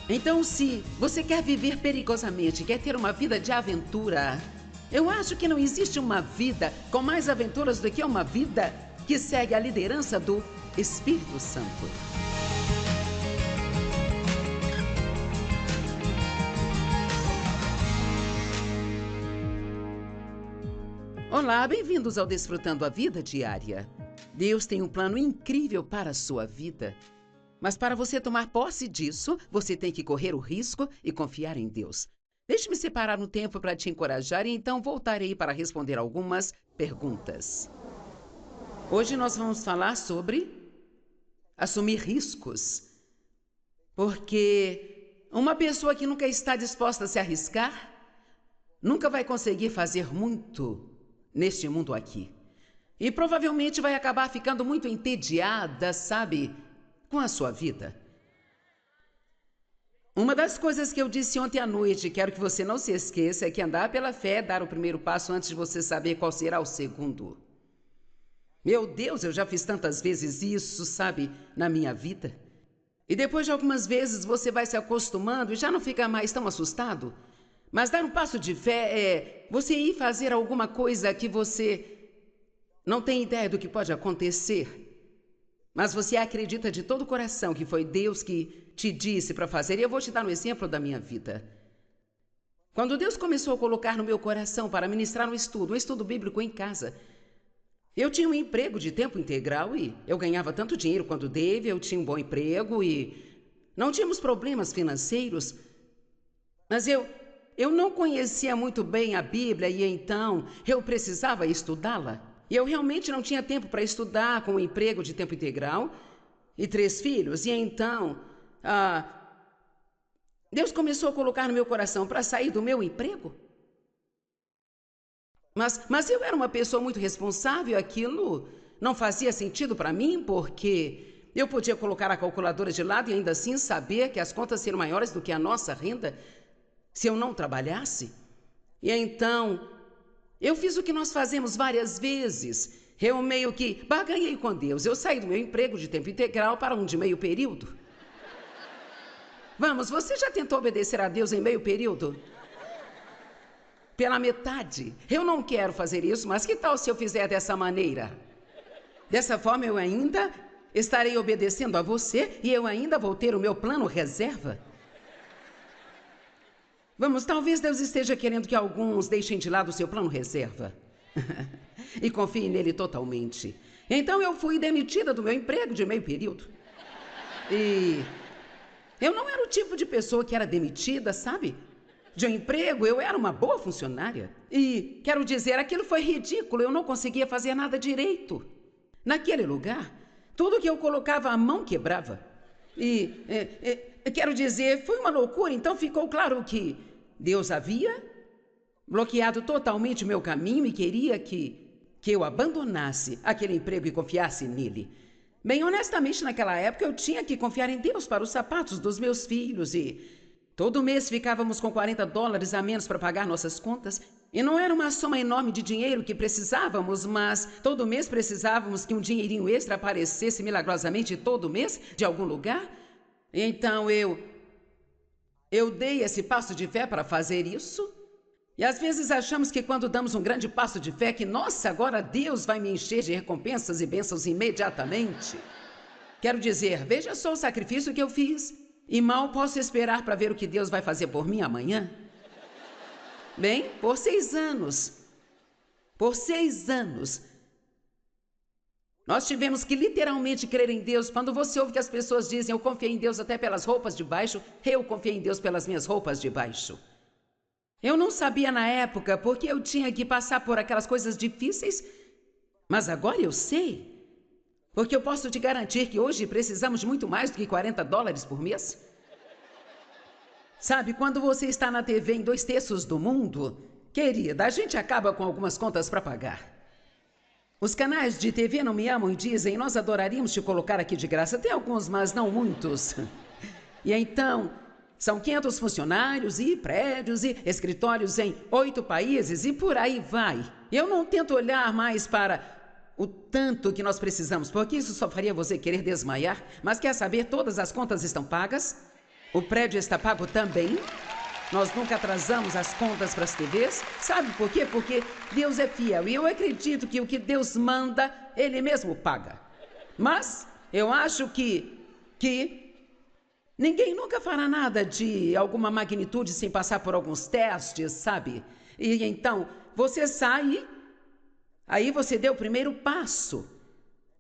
Então, se você quer viver perigosamente, quer ter uma vida de aventura, eu acho que não existe uma vida com mais aventuras do que uma vida que segue a liderança do Espírito Santo. Olá, bem-vindos ao Desfrutando a Vida Diária. Deus tem um plano incrível para a sua vida. Mas para você tomar posse disso, você tem que correr o risco e confiar em Deus. Deixe-me separar um tempo para te encorajar e então voltarei para responder algumas perguntas. Hoje nós vamos falar sobre assumir riscos. Porque uma pessoa que nunca está disposta a se arriscar, nunca vai conseguir fazer muito neste mundo aqui. E provavelmente vai acabar ficando muito entediada, sabe, com a sua vida. Uma das coisas que eu disse ontem à noite, quero que você não se esqueça, é que andar pela fé é dar o primeiro passo antes de você saber qual será o segundo. Meu Deus, eu já fiz tantas vezes isso, sabe, na minha vida. E depois de algumas vezes você vai se acostumando e já não fica mais tão assustado. Mas dar um passo de fé é você ir fazer alguma coisa que você não tem ideia do que pode acontecer. Mas você acredita de todo o coração que foi Deus que te disse para fazer. E eu vou te dar um exemplo da minha vida. Quando Deus começou a colocar no meu coração para ministrar um estudo bíblico em casa, eu tinha um emprego de tempo integral e eu ganhava tanto dinheiro quanto Dave, eu tinha um bom emprego e não tínhamos problemas financeiros. Mas eu não conhecia muito bem a Bíblia e então eu precisava estudá-la. E eu realmente não tinha tempo para estudar com um emprego de tempo integral e 3 filhos. E então, Deus começou a colocar no meu coração para sair do meu emprego. Mas eu era uma pessoa muito responsável, aquilo não fazia sentido para mim, porque eu podia colocar a calculadora de lado e ainda assim saber que as contas seriam maiores do que a nossa renda se eu não trabalhasse. E então, eu fiz o que nós fazemos várias vezes. Eu meio que barganhei com Deus. Eu saí do meu emprego de tempo integral para um de meio período. Vamos, você já tentou obedecer a Deus em meio período? Pela metade. Eu não quero fazer isso, mas que tal se eu fizer dessa maneira? Dessa forma eu ainda estarei obedecendo a você e eu ainda vou ter o meu plano reserva. Vamos, talvez Deus esteja querendo que alguns deixem de lado o seu plano reserva. E confiem nele totalmente. Então eu fui demitida do meu emprego de meio período. E eu não era o tipo de pessoa que era demitida, sabe? De um emprego, eu era uma boa funcionária. E, quero dizer, aquilo foi ridículo, eu não conseguia fazer nada direito. Naquele lugar, tudo que eu colocava a mão quebrava. E, quero dizer, foi uma loucura, então ficou claro que Deus havia bloqueado totalmente o meu caminho e queria que eu abandonasse aquele emprego e confiasse nele. Bem, honestamente, naquela época eu tinha que confiar em Deus para os sapatos dos meus filhos e todo mês ficávamos com $40 a menos para pagar nossas contas. E não era uma soma enorme de dinheiro que precisávamos, mas todo mês precisávamos que um dinheirinho extra aparecesse milagrosamente todo mês de algum lugar. Então eu dei esse passo de fé para fazer isso. E às vezes achamos que quando damos um grande passo de fé, que nossa, agora Deus vai me encher de recompensas e bênçãos imediatamente. Quero dizer, veja só o sacrifício que eu fiz. E mal posso esperar para ver o que Deus vai fazer por mim amanhã. Bem, por 6 anos. Por 6 anos. Nós tivemos que literalmente crer em Deus. Quando você ouve que as pessoas dizem, eu confiei em Deus até pelas roupas de baixo, eu confiei em Deus pelas minhas roupas de baixo. Eu não sabia na época porque eu tinha que passar por aquelas coisas difíceis, mas agora eu sei. Porque eu posso te garantir que hoje precisamos de muito mais do que $40 por mês. Sabe, quando você está na TV em 2/3 do mundo, querida, a gente acaba com algumas contas para pagar. Os canais de TV não me amam e dizem, nós adoraríamos te colocar aqui de graça. Tem alguns, mas não muitos. E então, são 500 funcionários e prédios e escritórios em 8 países e por aí vai. Eu não tento olhar mais para o tanto que nós precisamos, porque isso só faria você querer desmaiar. Mas quer saber, todas as contas estão pagas, O prédio está pago também. Nós nunca atrasamos as contas para as TVs. Sabe por quê? Porque Deus é fiel. E eu acredito que o que Deus manda, Ele mesmo paga. Mas eu acho que ninguém nunca fará nada de alguma magnitude sem passar por alguns testes, sabe? E então, você sai, aí você deu o primeiro passo.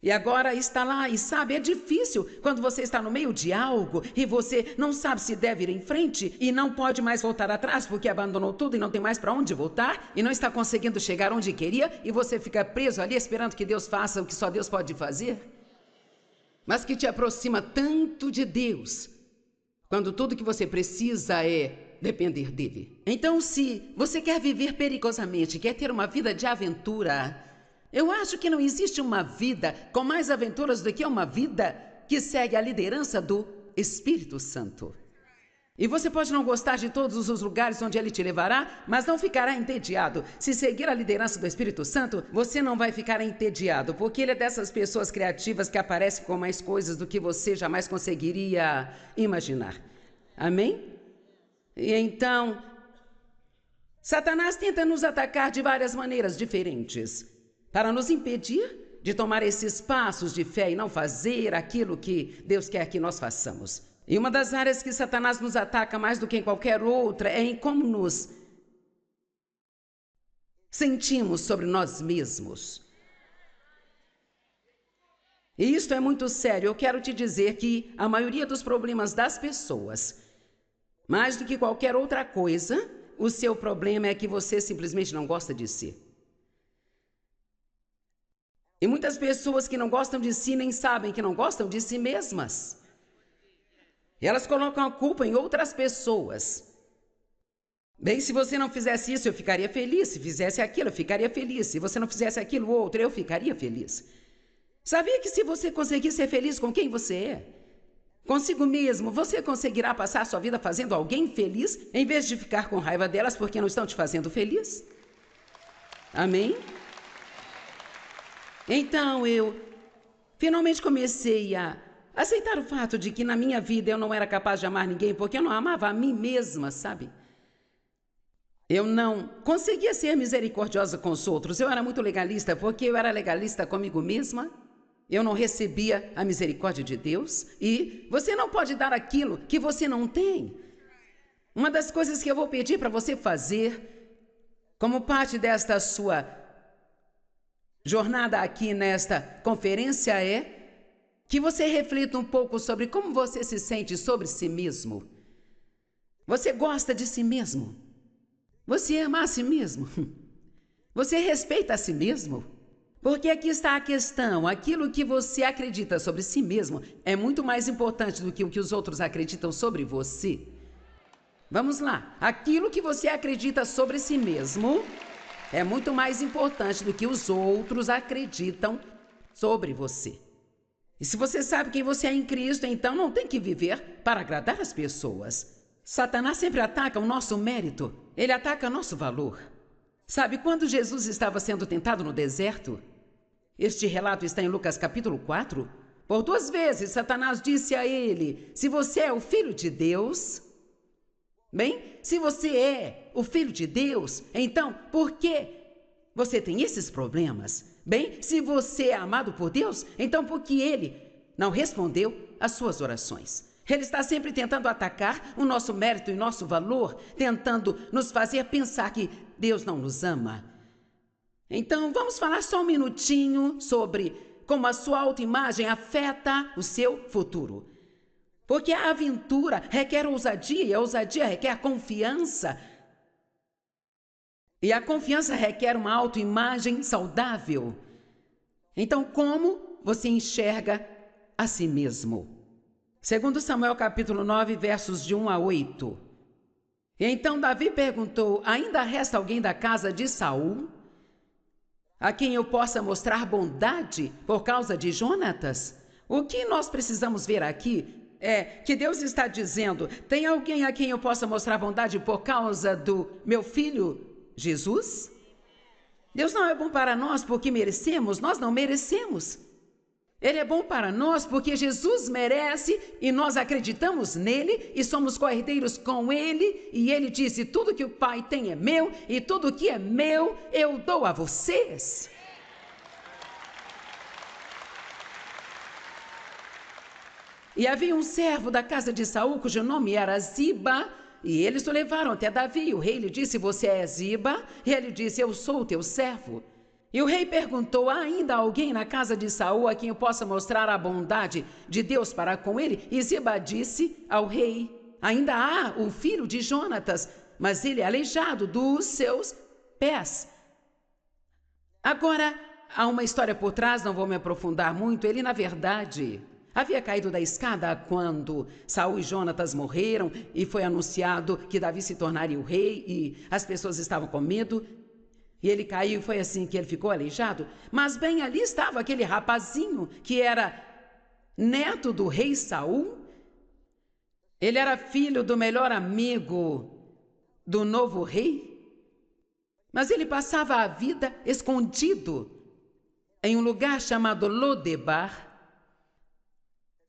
E agora está lá, e sabe, é difícil quando você está no meio de algo e você não sabe se deve ir em frente e não pode mais voltar atrás porque abandonou tudo e não tem mais para onde voltar e não está conseguindo chegar onde queria e você fica preso ali esperando que Deus faça o que só Deus pode fazer. Mas que te aproxima tanto de Deus, quando tudo que você precisa é depender dele. Então, se você quer viver perigosamente, quer ter uma vida de aventura, eu acho que não existe uma vida com mais aventuras do que uma vida que segue a liderança do Espírito Santo. E você pode não gostar de todos os lugares onde ele te levará, mas não ficará entediado. Se seguir a liderança do Espírito Santo, você não vai ficar entediado, porque ele é dessas pessoas criativas que aparecem com mais coisas do que você jamais conseguiria imaginar. Amém? E então, Satanás tenta nos atacar de várias maneiras diferentes, para nos impedir de tomar esses passos de fé e não fazer aquilo que Deus quer que nós façamos. E uma das áreas que Satanás nos ataca mais do que em qualquer outra é em como nos sentimos sobre nós mesmos. E isto é muito sério. Eu quero te dizer que a maioria dos problemas das pessoas, mais do que qualquer outra coisa, o seu problema é que você simplesmente não gosta de si. E muitas pessoas que não gostam de si nem sabem que não gostam de si mesmas. E elas colocam a culpa em outras pessoas. Bem, se você não fizesse isso, eu ficaria feliz. Se fizesse aquilo, eu ficaria feliz. Se você não fizesse aquilo outro, eu ficaria feliz. Sabia que se você conseguir ser feliz com quem você é, consigo mesmo, você conseguirá passar sua vida fazendo alguém feliz, em vez de ficar com raiva delas porque não estão te fazendo feliz? Amém? Então eu finalmente comecei a aceitar o fato de que na minha vida eu não era capaz de amar ninguém porque eu não amava a mim mesma, sabe? Eu não conseguia ser misericordiosa com os outros. Eu era muito legalista porque eu era legalista comigo mesma. Eu não recebia a misericórdia de Deus e você não pode dar aquilo que você não tem. Uma das coisas que eu vou pedir para você fazer, como parte desta sua jornada aqui nesta conferência, é que você reflita um pouco sobre como você se sente sobre si mesmo. Você gosta de si mesmo? Você ama a si mesmo? Você respeita a si mesmo? Porque aqui está a questão, aquilo que você acredita sobre si mesmo é muito mais importante do que o que os outros acreditam sobre você. Vamos lá, aquilo que você acredita sobre si mesmo é muito mais importante do que os outros acreditam sobre você. E se você sabe quem você é em Cristo, então não tem que viver para agradar as pessoas. Satanás sempre ataca o nosso mérito, ele ataca o nosso valor. Sabe, quando Jesus estava sendo tentado no deserto, este relato está em Lucas capítulo 4, por 2 vezes Satanás disse a ele: se você é o Filho de Deus... Bem, se você é o Filho de Deus, então por que você tem esses problemas? Bem, se você é amado por Deus, então por que Ele não respondeu às suas orações? Ele está sempre tentando atacar o nosso mérito e nosso valor, tentando nos fazer pensar que Deus não nos ama. Então, vamos falar só um minutinho sobre como a sua autoimagem afeta o seu futuro. Porque a aventura requer ousadia, e a ousadia requer confiança. E a confiança requer uma autoimagem saudável. Então, como você enxerga a si mesmo? Segundo Samuel capítulo 9, versos de 1 a 8. E então Davi perguntou: ainda resta alguém da casa de Saul a quem eu possa mostrar bondade por causa de Jonatas? O que nós precisamos ver aqui é que Deus está dizendo: tem alguém a quem eu possa mostrar bondade por causa do meu filho Jesus? Deus não é bom para nós porque merecemos, nós não merecemos. Ele é bom para nós porque Jesus merece e nós acreditamos nele e somos co-herdeiros com ele. E ele disse: tudo que o Pai tem é meu e tudo que é meu eu dou a vocês. E havia um servo da casa de Saul cujo nome era Ziba. E eles o levaram até Davi. O rei lhe disse: você é Ziba? E ele disse: eu sou o teu servo. E o rei perguntou: há ainda alguém na casa de Saul a quem eu possa mostrar a bondade de Deus para com ele? E Ziba disse ao rei: ainda há o filho de Jonatas, mas ele é aleijado dos seus pés. Agora, há uma história por trás, não vou me aprofundar muito. Ele, na verdade, havia caído da escada quando Saul e Jonatas morreram e foi anunciado que Davi se tornaria o rei e as pessoas estavam com medo. E ele caiu e foi assim que ele ficou aleijado. Mas bem, ali estava aquele rapazinho que era neto do rei Saul. Ele era filho do melhor amigo do novo rei. Mas ele passava a vida escondido em um lugar chamado Lodebar.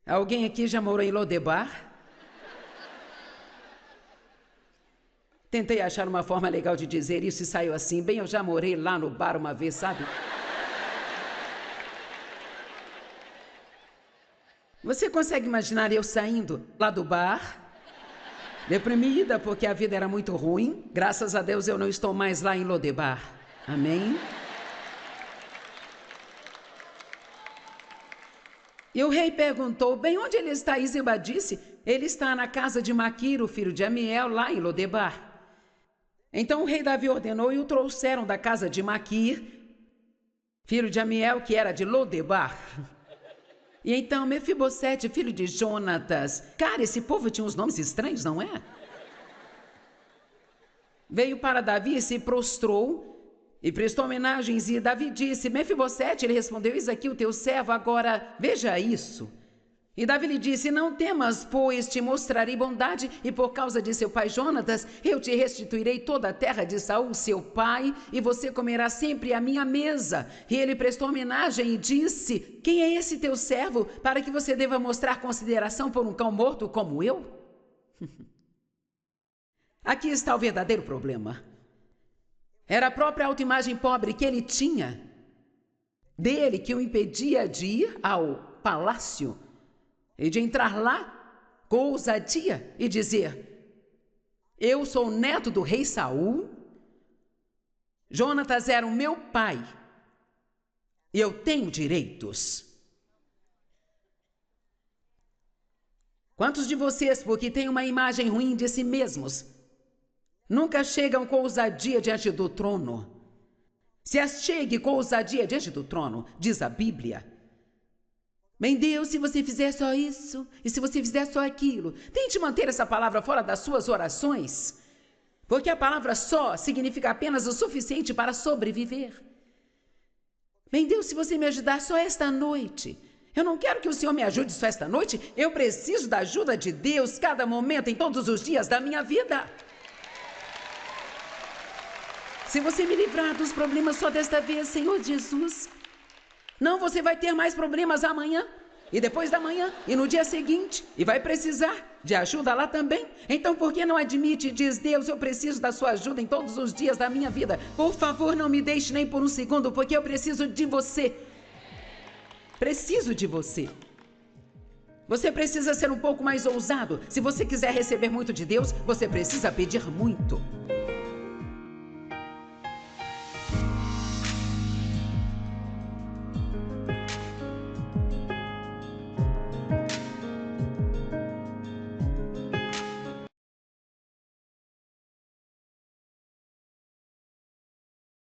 Alguém aqui já morou em Lodebar? Tentei achar uma forma legal de dizer isso e saiu assim. Bem, eu já morei lá no bar uma vez, sabe? Você consegue imaginar eu saindo lá do bar, deprimida porque a vida era muito ruim? Graças a Deus eu não estou mais lá em Lodebar. Amém? E o rei perguntou: bem, onde ele está? E Ziba disse: ele está na casa de Maquir, o filho de Amiel, lá em Lodebar. Então o rei Davi ordenou e o trouxeram da casa de Maquir, filho de Amiel, que era de Lodebar. E então Mefibosete, filho de Jonatas. Cara, esse povo tinha uns nomes estranhos, não é? Veio para Davi e se prostrou e prestou homenagens. E Davi disse: Mefibosete, ele respondeu: eis aqui o teu servo, agora veja isso. E Davi lhe disse: não temas, pois te mostrarei bondade, e por causa de seu pai Jonatas, eu te restituirei toda a terra de Saul, seu pai, e você comerá sempre à minha mesa. E ele prestou homenagem e disse: quem é esse teu servo, para que você deva mostrar consideração por um cão morto como eu? Aqui está o verdadeiro problema. Era a própria autoimagem pobre que ele tinha dele que o impedia de ir ao palácio e de entrar lá com ousadia e dizer: eu sou neto do rei Saul, Jonatas era o meu pai e eu tenho direitos. Quantos de vocês, porque têm uma imagem ruim de si mesmos, nunca chegam com ousadia diante do trono? Se achegue com ousadia diante do trono, diz a Bíblia. Bem, Deus, se você fizer só isso, e se você fizer só aquilo, tente manter essa palavra fora das suas orações, porque a palavra só significa apenas o suficiente para sobreviver. Bem, Deus, se você me ajudar só esta noite, eu não quero que o Senhor me ajude só esta noite, eu preciso da ajuda de Deus cada momento, em todos os dias da minha vida. Se você me livrar dos problemas só desta vez, Senhor Jesus, não, você vai ter mais problemas amanhã, e depois da manhã, e no dia seguinte, e vai precisar de ajuda lá também. Então, por que não admite e diz: Deus, eu preciso da sua ajuda em todos os dias da minha vida. Por favor, não me deixe nem por um segundo, porque eu preciso de você. Preciso de você. Você precisa ser um pouco mais ousado. Se você quiser receber muito de Deus, você precisa pedir muito.